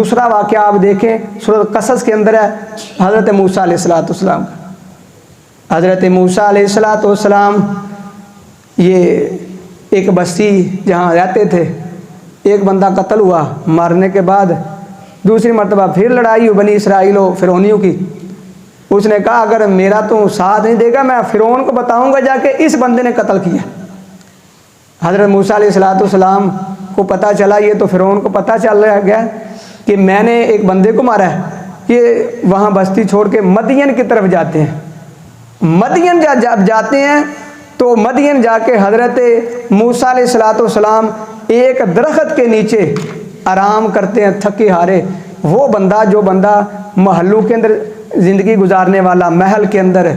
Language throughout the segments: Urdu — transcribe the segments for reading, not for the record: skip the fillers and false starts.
دوسرا واقعہ آپ دیکھیں سورۃ قصص کے اندر ہے حضرت موسیٰ علیہ السلام کا۔ حضرت موسیٰ علیہ السلام یہ ایک بستی جہاں رہتے تھے، ایک بندہ قتل ہوا، مارنے کے بعد دوسری مرتبہ پھر لڑائی ہوئی بنی اسرائیل و فرعونیوں کی۔ اس نے کہا اگر میرا تو ساتھ نہیں دے گا میں فرعون کو بتاؤں گا جا کے اس بندے نے قتل کیا۔ حضرت موسیٰ علیہ السلام کو پتہ چلا، یہ تو فرعون کو پتہ چل گیا کہ میں نے ایک بندے کو مارا ہے۔ یہ وہاں بستی چھوڑ کے مدین کی طرف جاتے ہیں۔ مدین جب جاتے ہیں تو مدین جا کے حضرت موسیٰ علیہ السلام ایک درخت کے نیچے آرام کرتے ہیں تھکے ہارے۔ وہ بندہ جو بندہ محلوں کے اندر زندگی گزارنے والا، محل کے اندر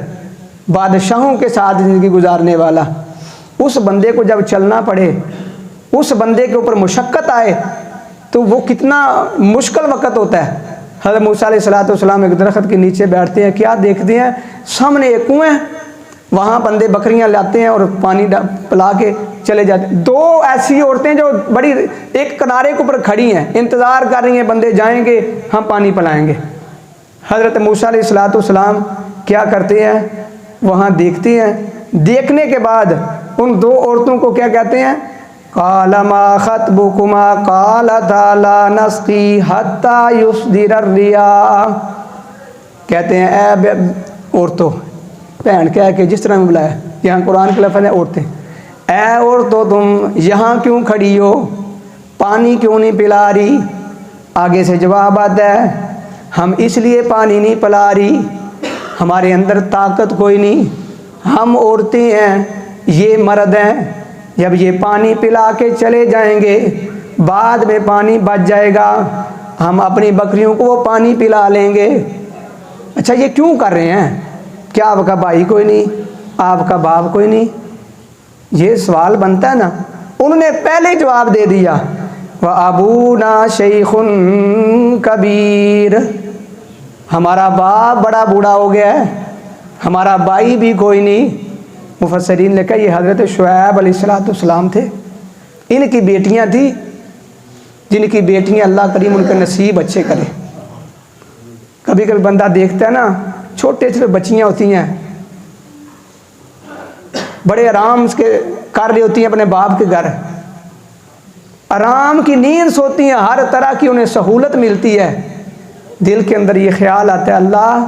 بادشاہوں کے ساتھ زندگی گزارنے والا، اس بندے کو جب چلنا پڑے، اس بندے کے اوپر مشقت آئے تو وہ کتنا مشکل وقت ہوتا ہے۔ حضرت موسیٰ علیہ السلام ایک درخت کے نیچے بیٹھتے ہیں، کیا دیکھتے ہیں؟ سامنے ایک کنواں ہے، وہاں بندے بکریاں لاتے ہیں اور پانی پلا کے چلے جاتے ہیں۔ دو ایسی عورتیں جو بڑی ایک کنارے کے اوپر کھڑی ہیں، انتظار کر رہی ہیں بندے جائیں گے ہم پانی پلائیں گے۔ حضرت موسیٰ علیہ السلام کیا کرتے ہیں؟ وہاں دیکھتے ہیں، دیکھنے کے بعد ان دو عورتوں کو کیا کہتے ہیں؟ قال ما خطبكما قالتا لا نسقي حتى يصدر الرعاء۔ کہتے ہیں اے عورتوں، بہن کہہ کے جس طرح میں بلایا، یہاں قرآن کے لفظ ہے عورتیں، اے عورتوں تم یہاں کیوں کھڑی ہو، پانی کیوں نہیں پلا رہی؟ آگے سے جواب آتا ہے ہم اس لیے پانی نہیں پلا رہی، ہمارے اندر طاقت کوئی نہیں، ہم عورتیں ہیں، یہ مرد ہیں، جب یہ پانی پلا کے چلے جائیں گے بعد میں پانی بچ جائے گا، ہم اپنی بکریوں کو وہ پانی پلا لیں گے۔ اچھا یہ کیوں کر رہے ہیں؟ کیا آپ کا بھائی کوئی نہیں، آپ کا باپ کوئی نہیں؟ یہ سوال بنتا ہے نا۔ انہوں نے پہلے جواب دے دیا وَأَبُونَا شَيْخٌ کبیر، ہمارا باپ بڑا بوڑھا ہو گیا ہے، ہمارا بھائی بھی کوئی نہیں۔ مفسرین نے کہا یہ حضرت شعیب علیہ السلام تھے، ان کی بیٹیاں تھیں، جن کی بیٹیاں اللہ کریم ان کے نصیب اچھے کرے۔ کبھی کبھی بندہ دیکھتا ہے نا، چھوٹے چھوٹے بچیاں ہوتی ہیں، بڑے آرام کے کر رہی ہوتی ہیں اپنے باپ کے گھر، آرام کی نیند سوتی ہیں، ہر طرح کی انہیں سہولت ملتی ہے، دل کے اندر یہ خیال آتا ہے اللہ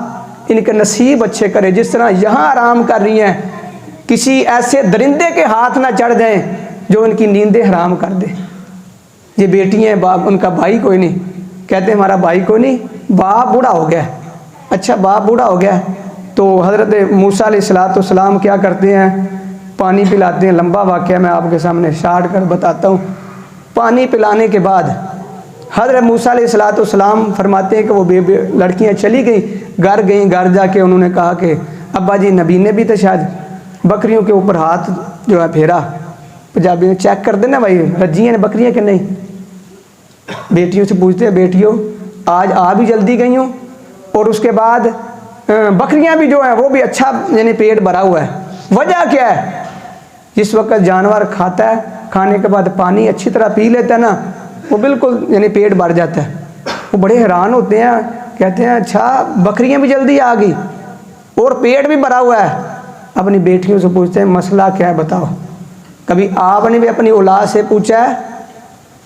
ان کے نصیب اچھے کرے، جس طرح یہاں آرام کر رہی ہیں کسی ایسے درندے کے ہاتھ نہ چڑھ جائیں جو ان کی نیندیں حرام کر دے۔ یہ بیٹی ہیں، باپ ان کا بھائی کوئی نہیں، کہتے ہیں ہمارا بھائی کوئی نہیں، باپ بوڑھا ہو گیا۔ اچھا باپ بوڑھا ہو گیا تو حضرت موسیٰ علیہ السلام کیا کرتے ہیں؟ پانی پلاتے ہیں۔ لمبا واقعہ میں آپ کے سامنے شارٹ کر بتاتا ہوں۔ پانی پلانے کے بعد حضرت موسیٰ علیہ السلام فرماتے ہیں کہ وہ لڑکیاں چلی گئیں، گھر جا کے انہوں نے کہا کہ ابا جی نبی نے بھی تو شاید بکریوں کے اوپر ہاتھ جو ہے پھیرا، پنجابی میں چیک کر دینا بھائی رجی ہیں بکریاں کہ نہیں۔ بیٹیوں سے پوچھتے ہیں بیٹیوں آج آ بھی جلدی گئی ہوں، اور اس کے بعد بکریاں بھی جو ہیں وہ بھی اچھا یعنی پیٹ بھرا ہوا ہے، وجہ کیا ہے؟ جس وقت جانور کھاتا ہے کھانے کے بعد پانی اچھی طرح پی لیتا ہے نا، وہ بالکل یعنی پیٹ بھر جاتا ہے۔ وہ بڑے حیران ہوتے ہیں، کہتے ہیں اچھا بکریاں بھی جلدی آ گئی اور پیٹ بھی بھرا ہوا ہے۔ اپنی بیٹیوں سے پوچھتے ہیں مسئلہ کیا ہے بتاؤ؟ کبھی آپ نے بھی اپنی اولاد سے پوچھا ہے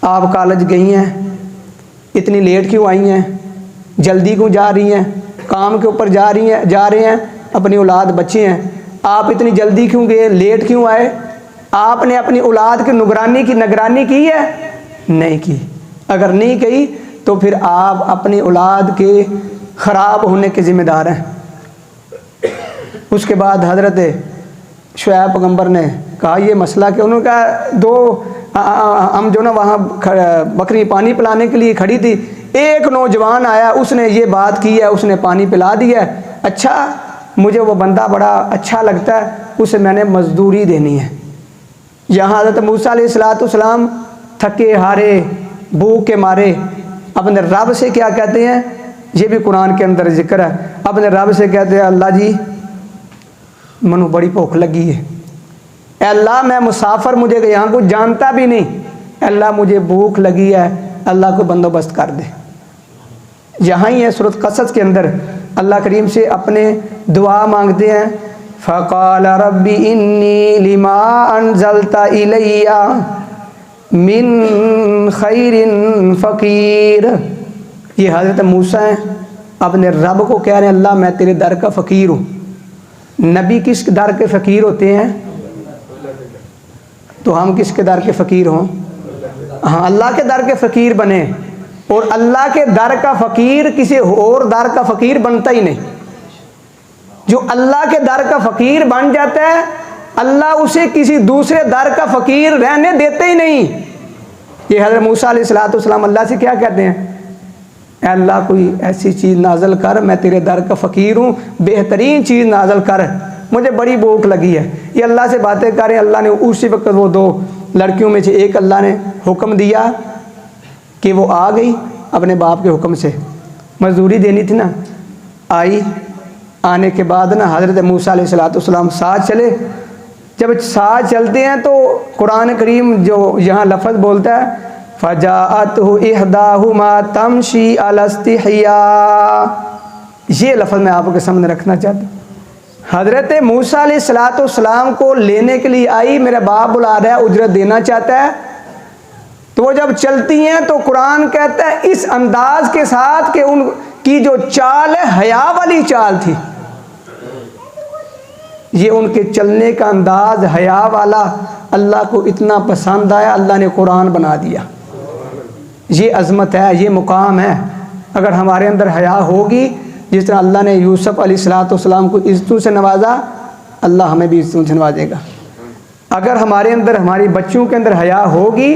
آپ کالج گئی ہیں، اتنی لیٹ کیوں آئی ہیں، جلدی کیوں جا رہی ہیں، کام کے اوپر جا رہے ہیں، اپنی اولاد بچے ہیں، آپ اتنی جلدی کیوں گئے، لیٹ کیوں آئے؟ آپ نے اپنی اولاد کی نگرانی کی ہے؟ نہیں کی۔ اگر نہیں کی تو پھر آپ اپنی اولاد کے خراب ہونے کے ذمہ دار ہیں۔ اس کے بعد حضرت شعیب پیغمبر نے کہا یہ مسئلہ کہ انہوں نے کہا دو ہم جو نا وہاں بکری پانی پلانے کے لیے کھڑی تھی، ایک نوجوان آیا اس نے یہ بات کی ہے، اس نے پانی پلا دیا ہے، اچھا مجھے وہ بندہ بڑا اچھا لگتا ہے، اسے میں نے مزدوری دینی ہے۔ یہاں حضرت موسیٰ علیہ السلام تھکے ہارے بھوک کے مارے اپنے رب سے کیا کہتے ہیں؟ یہ بھی قرآن کے اندر ذکر ہے، اپنے رب سے کہتے ہیں اللہ جی منو بڑی بھوک لگی ہے، اے اللہ میں مسافر، مجھے یہاں کو جانتا بھی نہیں، اے اللہ مجھے بھوک لگی ہے، اللہ کو بندوبست کر دے۔ یہاں ہی ہے سورۃ قصص کے اندر اللہ کریم سے اپنے دعا مانگتے ہیں، فقال رب انی لما انزلت الی من خیر فقیر۔ یہ حضرت موسیٰ ہیں، اپنے رب کو کہہ رہے ہیں اللہ میں تیرے در کا فقیر ہوں۔ نبی کس در کے فقیر ہوتے ہیں؟ تو ہم کس کے در کے فقیر ہوں؟ ہاں، اللہ کے در کے فقیر بنے، اور اللہ کے در کا فقیر کسی اور در کا فقیر بنتا ہی نہیں۔ جو اللہ کے در کا فقیر بن جاتا ہے اللہ اسے کسی دوسرے در کا فقیر رہنے دیتے ہی نہیں۔ یہ حضرت موسیٰ علیہ السلام اللہ سے کیا کہتے ہیں؟ اے اللہ کوئی ایسی چیز نازل کر، میں تیرے در کا فقیر ہوں، بہترین چیز نازل کر، مجھے بڑی بھوک لگی ہے۔ یہ اللہ سے باتیں کریں، اللہ نے اسی وقت وہ دو لڑکیوں میں سے ایک اللہ نے حکم دیا کہ وہ آ گئی اپنے باپ کے حکم سے، مزدوری دینی تھی نا، آئی، آنے کے بعد نا حضرت موسیٰ علیہ السلام ساتھ چلے۔ جب ساتھ چلتے ہیں تو قرآن کریم جو یہاں لفظ بولتا ہے فَجَاءَتْهُ إِحْدَاهُمَا تَمْشِي عَلَى اسْتِحْيَاءٍ، یہ لفظ میں آپ کے سامنے رکھنا چاہتا ہوں۔ حضرت موسیٰ علیہ السلام کو لینے کے لیے آئی، میرا باپ بلا رہا ہے، اجرت دینا چاہتا ہے، تو وہ جب چلتی ہیں تو قرآن کہتا ہے اس انداز کے ساتھ کہ ان کی جو چال ہے حیا والی چال تھی، یہ ان کے چلنے کا انداز حیا والا اللہ کو اتنا پسند آیا، اللہ نے قرآن بنا دیا۔ یہ عظمت ہے، یہ مقام ہے۔ اگر ہمارے اندر حیا ہوگی، جس طرح اللہ نے یوسف علیہ السلام کو عزتوں سے نوازا، اللہ ہمیں بھی عزتوں سے نوازے گا۔ اگر ہمارے اندر، ہماری بچیوں کے اندر حیا ہوگی،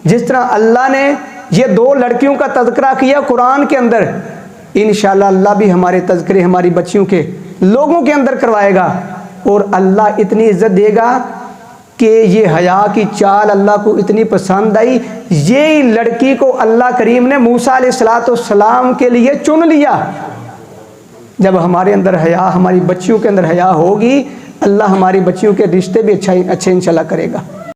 جس طرح اللہ نے یہ دو لڑکیوں کا تذکرہ کیا قرآن کے اندر، انشاءاللہ اللہ بھی ہمارے تذکرے ہماری بچیوں کے لوگوں کے اندر کروائے گا، اور اللہ اتنی عزت دے گا کہ یہ حیا کی چال اللہ کو اتنی پسند آئی، یہی لڑکی کو اللہ کریم نے موسیٰ علیہ السلام کے لیے چن لیا۔ جب ہمارے اندر حیا، ہماری بچیوں کے اندر حیا ہوگی، اللہ ہماری بچیوں کے رشتے بھی اچھے انشاءاللہ کرے گا۔